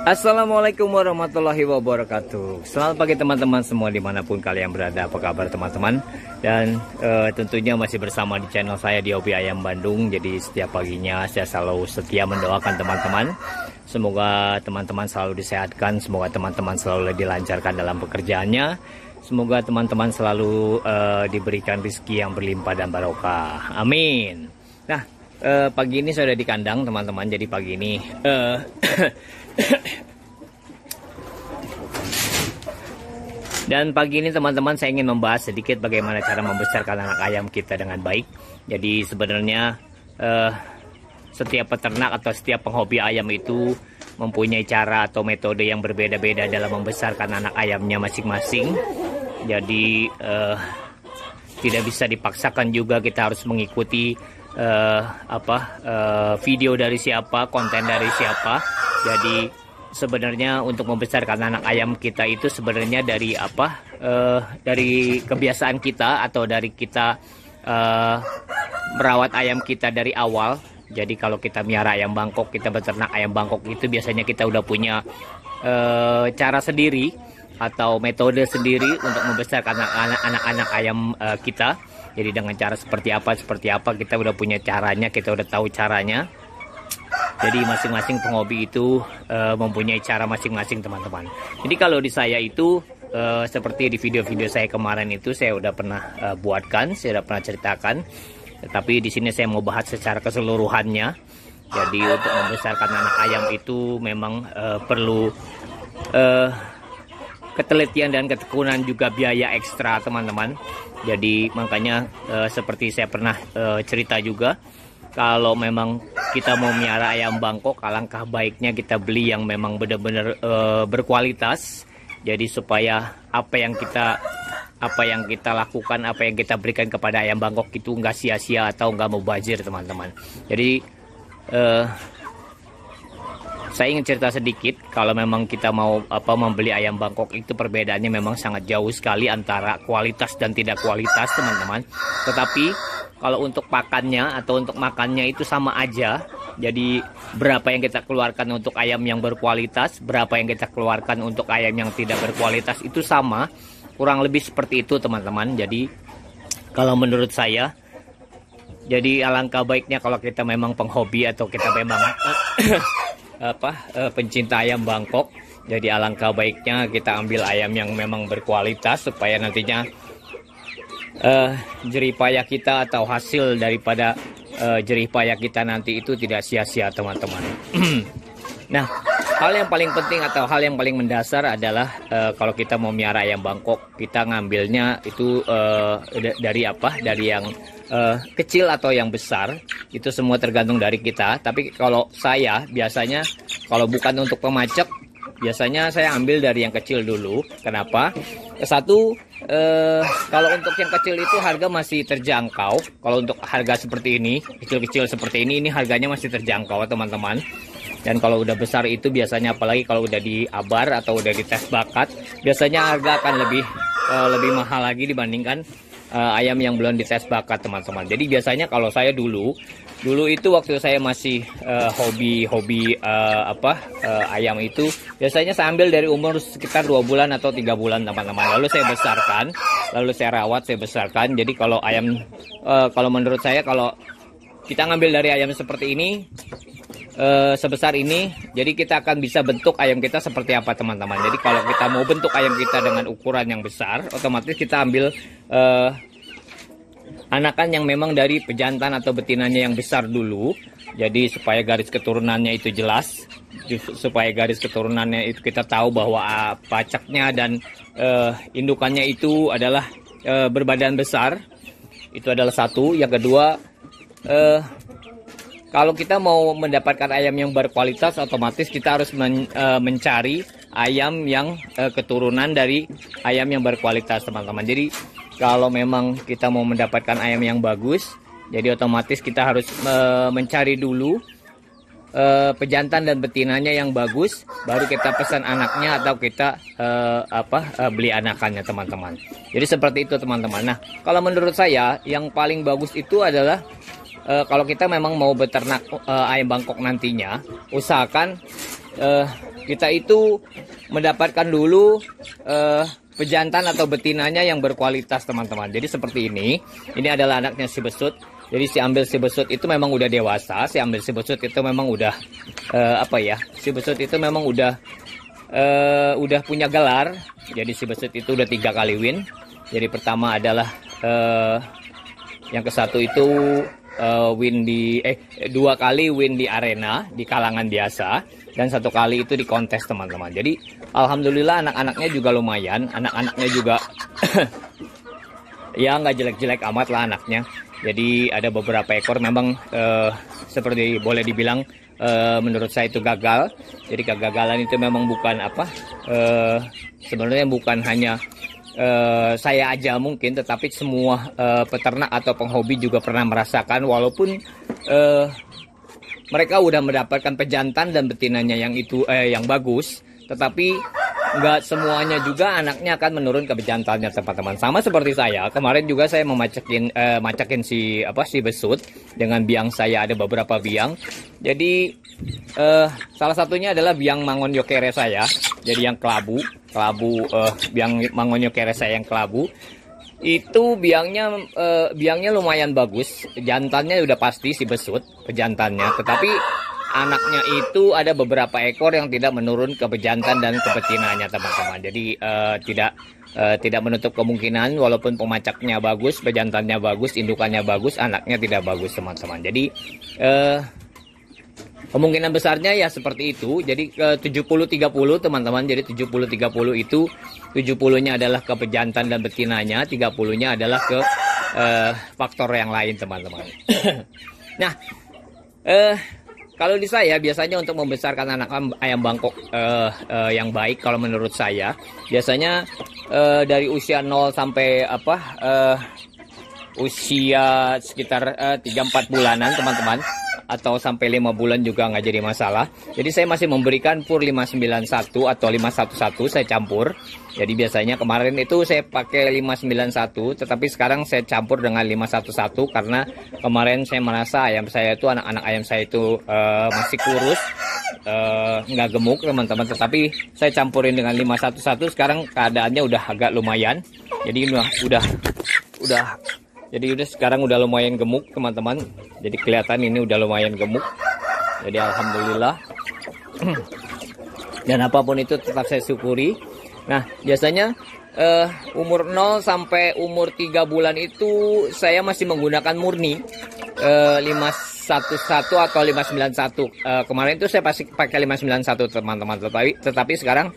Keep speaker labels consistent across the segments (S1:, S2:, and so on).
S1: Assalamualaikum warahmatullahi wabarakatuh. Selamat pagi teman-teman semua dimanapun kalian berada. Apa kabar teman-teman? Dan tentunya masih bersama di channel saya di Hobi Ayam Bandung. Jadi setiap paginya saya selalu setia mendoakan teman-teman. Semoga teman-teman selalu disehatkan. Semoga teman-teman selalu dilancarkan dalam pekerjaannya. Semoga teman-teman selalu diberikan rezeki yang berlimpah dan barokah. Amin. Nah, pagi ini saya sudah di kandang teman-teman. Jadi pagi ini dan pagi ini teman-teman saya ingin membahas sedikit bagaimana cara membesarkan anak ayam kita dengan baik. Jadi sebenarnya setiap peternak atau setiap penghobi ayam itu mempunyai cara atau metode yang berbeda-beda dalam membesarkan anak ayamnya masing-masing. Jadi tidak bisa dipaksakan juga, kita harus mengikuti video dari siapa, konten dari siapa. Jadi sebenarnya untuk membesarkan anak ayam kita itu sebenarnya dari dari kebiasaan kita atau dari kita merawat ayam kita dari awal. Jadi kalau kita miara ayam Bangkok, kita beternak ayam Bangkok itu biasanya kita udah punya cara sendiri atau metode sendiri untuk membesarkan anak-anak ayam kita. Jadi dengan cara seperti apa kita udah punya caranya, kita udah tahu caranya. Jadi masing-masing penghobi itu mempunyai cara masing-masing teman-teman. Jadi kalau di saya itu seperti di video-video saya kemarin itu saya udah pernah buatkan, saya udah pernah ceritakan. Tetapi di sini saya mau bahas secara keseluruhannya. Jadi untuk membesarkan anak ayam itu memang perlu ketelitian dan ketekunan, juga biaya ekstra teman-teman. Jadi makanya seperti saya pernah cerita juga, kalau memang kita mau miara ayam Bangkok, alangkah baiknya kita beli yang memang benar-benar berkualitas. Jadi supaya apa yang kita lakukan, apa yang kita berikan kepada ayam Bangkok itu nggak sia-sia atau nggak mubazir teman-teman. Jadi saya ingin cerita sedikit, kalau memang kita mau membeli ayam Bangkok itu perbedaannya memang sangat jauh sekali antara kualitas dan tidak kualitas teman-teman. Tetapi kalau untuk pakannya atau untuk makannya itu sama aja. Jadi berapa yang kita keluarkan untuk ayam yang berkualitas, berapa yang kita keluarkan untuk ayam yang tidak berkualitas itu sama. Kurang lebih seperti itu teman-teman. Jadi kalau menurut saya, jadi alangkah baiknya kalau kita memang penghobi atau kita memang pencinta ayam Bangkok, jadi alangkah baiknya kita ambil ayam yang memang berkualitas supaya nantinya jerih payah kita atau hasil daripada jerih payah kita nanti itu tidak sia-sia teman-teman. Nah, hal yang paling penting atau hal yang paling mendasar adalah kalau kita mau miara ayam Bangkok, kita ngambilnya itu dari yang kecil atau yang besar, itu semua tergantung dari kita. Tapi kalau saya biasanya, kalau bukan untuk pemacek, biasanya saya ambil dari yang kecil dulu. Kenapa? Satu, kalau untuk yang kecil itu harga masih terjangkau. Kalau untuk harga seperti ini, kecil-kecil seperti ini harganya masih terjangkau teman-teman. Dan kalau udah besar itu biasanya, apalagi kalau udah diabar atau udah dites bakat, biasanya harga akan lebih mahal lagi dibandingkan ayam yang belum dites bakat teman-teman. Jadi biasanya kalau saya dulu itu waktu saya masih hobi ayam itu, biasanya saya ambil dari umur sekitar 2 bulan atau 3 bulan teman-teman. Lalu saya besarkan, lalu saya rawat, saya besarkan. Jadi kalau ayam, kalau menurut saya, kalau kita ngambil dari ayam seperti ini, sebesar ini, jadi kita akan bisa bentuk ayam kita seperti apa teman-teman. Jadi kalau kita mau bentuk ayam kita dengan ukuran yang besar, otomatis kita ambil anakan yang memang dari pejantan atau betinanya yang besar dulu. Jadi supaya garis keturunannya itu jelas, supaya garis keturunannya itu kita tahu bahwa pacaknya dan indukannya itu adalah berbadan besar. Itu adalah satu. Yang kedua, kalau kita mau mendapatkan ayam yang berkualitas, otomatis kita harus mencari ayam yang keturunan dari ayam yang berkualitas teman-teman. Jadi kalau memang kita mau mendapatkan ayam yang bagus, jadi otomatis kita harus mencari dulu pejantan dan betinanya yang bagus, baru kita pesan anaknya atau kita beli anakannya teman-teman. Jadi seperti itu teman-teman. Nah, kalau menurut saya yang paling bagus itu adalah kalau kita memang mau beternak ayam Bangkok nantinya, usahakan kita itu mendapatkan dulu pejantan atau betinanya yang berkualitas, teman-teman. Jadi seperti ini adalah anaknya si besut. Jadi si ambil si besut itu memang udah dewasa, si ambil si besut itu memang udah si besut itu memang udah punya gelar. Jadi si besut itu udah 3 kali win. Jadi pertama adalah yang ke-1 itu win di 2 kali win di arena di kalangan biasa, dan 1 kali itu di kontes, teman-teman. Jadi alhamdulillah anak-anaknya juga lumayan, anak-anaknya juga ya nggak jelek-jelek amat lah anaknya. Jadi ada beberapa ekor memang seperti boleh dibilang menurut saya itu gagal. Jadi kegagalan itu memang bukan sebenarnya bukan hanya saya aja mungkin, tetapi semua peternak atau penghobi juga pernah merasakan, walaupun mereka udah mendapatkan pejantan dan betinanya yang bagus, tetapi nggak semuanya juga anaknya akan menurun ke bejantannya, teman-teman. Sama seperti saya kemarin juga, saya macakin si besut dengan biang. Saya ada beberapa biang. Jadi salah satunya adalah biang Mangonyokere saya. Jadi yang kelabu biang Mangonyokere saya yang kelabu. Itu biangnya lumayan bagus. Jantannya udah pasti si besut pejantannya, tetapi anaknya itu ada beberapa ekor yang tidak menurun ke bejantan dan ke betinanya, teman-teman. Jadi tidak menutup kemungkinan walaupun pemacaknya bagus, bejantannya bagus, indukannya bagus, anaknya tidak bagus, teman-teman. Jadi kemungkinan besarnya ya seperti itu. Jadi 70-30, teman-teman. Jadi 70-30 itu 70-nya adalah ke pejantan dan betinanya, 30-nya adalah ke faktor yang lain, teman-teman. Nah, kalau di saya biasanya untuk membesarkan anak ayam Bangkok yang baik, kalau menurut saya biasanya dari usia 0 sampai usia sekitar 3-4 bulanan, teman-teman, atau sampai 5 bulan juga nggak jadi masalah. Jadi saya masih memberikan pur 591 atau 511 saya campur. Jadi biasanya kemarin itu saya pakai 591, tetapi sekarang saya campur dengan 511 karena kemarin saya merasa anak-anak ayam saya itu masih kurus, nggak gemuk, teman-teman. Tetapi saya campurin dengan 511, sekarang keadaannya udah agak lumayan. Jadi udah sekarang udah lumayan gemuk, teman-teman. Jadi kelihatan ini udah lumayan gemuk. Jadi alhamdulillah. Dan apapun itu tetap saya syukuri. Nah, biasanya umur 0 sampai umur 3 bulan itu saya masih menggunakan murni 511 atau 591. Kemarin itu saya pasti pakai 591, teman-teman. Tetapi sekarang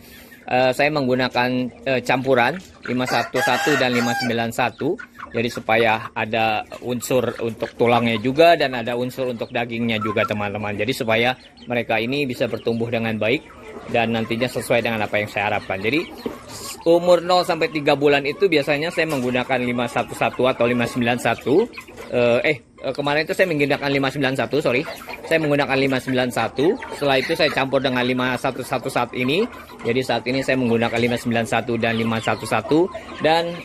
S1: saya menggunakan campuran 511 dan 591. Jadi supaya ada unsur untuk tulangnya juga dan ada unsur untuk dagingnya juga, teman-teman. Jadi supaya mereka ini bisa bertumbuh dengan baik dan nantinya sesuai dengan apa yang saya harapkan. Jadi umur 0 sampai 3 bulan itu biasanya saya menggunakan 511 atau 591. Kemarin itu saya menggunakan 591, sorry. Saya menggunakan 591. Setelah itu saya campur dengan 511 saat ini. Jadi saat ini saya menggunakan 591 dan 511 dan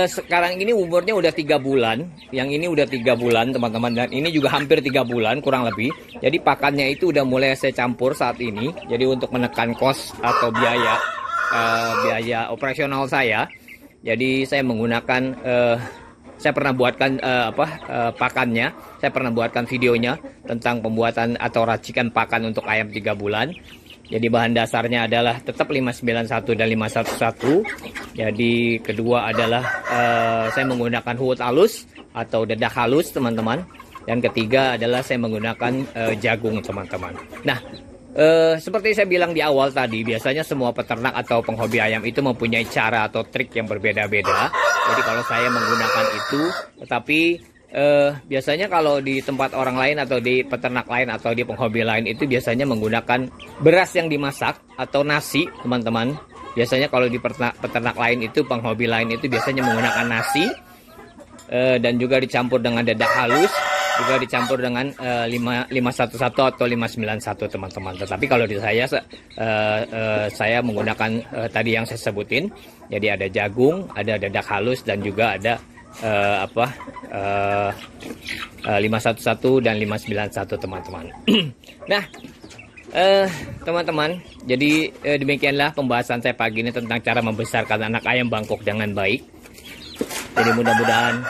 S1: sekarang ini umurnya udah 3 bulan. Yang ini udah 3 bulan, teman-teman. Dan ini juga hampir 3 bulan kurang lebih. Jadi pakannya itu udah mulai saya campur saat ini. Jadi untuk menekan kos atau biaya operasional saya. Jadi saya menggunakan saya pernah buatkan pakannya. Saya pernah buatkan videonya tentang pembuatan atau racikan pakan untuk ayam 3 bulan. Jadi bahan dasarnya adalah tetap 591 dan 511. Jadi kedua adalah saya menggunakan huut halus atau dedak halus, teman-teman. Dan ketiga adalah saya menggunakan jagung, teman-teman. Nah, seperti saya bilang di awal tadi, biasanya semua peternak atau penghobi ayam itu mempunyai cara atau trik yang berbeda-beda. Jadi kalau saya menggunakan itu, tetapi biasanya kalau di tempat orang lain atau di peternak lain atau di penghobi lain itu biasanya menggunakan beras yang dimasak atau nasi, teman-teman. Biasanya kalau di peternak lain itu, penghobi lain itu biasanya menggunakan nasi dan juga dicampur dengan dedak halus, juga dicampur dengan 511 atau 591, teman-teman. Tetapi kalau di saya menggunakan tadi yang saya sebutin. Jadi ada jagung, ada dedak halus dan juga ada 511 dan 591, teman-teman. Nah, Teman-teman, jadi demikianlah pembahasan saya pagi ini tentang cara membesarkan anak ayam Bangkok dengan baik. Jadi mudah-mudahan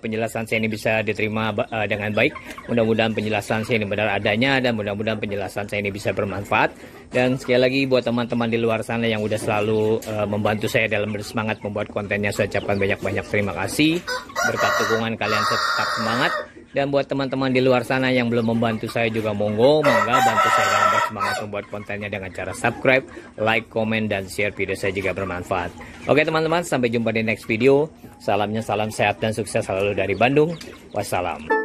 S1: penjelasan saya ini bisa diterima dengan baik. Mudah-mudahan penjelasan saya ini benar adanya, dan mudah-mudahan penjelasan saya ini bisa bermanfaat. Dan sekali lagi buat teman-teman di luar sana yang udah selalu membantu saya dalam bersemangat membuat kontennya, saya ucapkan banyak-banyak terima kasih. Berkat dukungan kalian tetap semangat. Dan buat teman-teman di luar sana yang belum membantu saya juga monggo bantu saya dalam bersemangat membuat kontennya dengan cara subscribe, like, komen, dan share video saya jika bermanfaat. Oke teman-teman, sampai jumpa di next video. Salam sehat dan sukses selalu dari Bandung. Wassalam.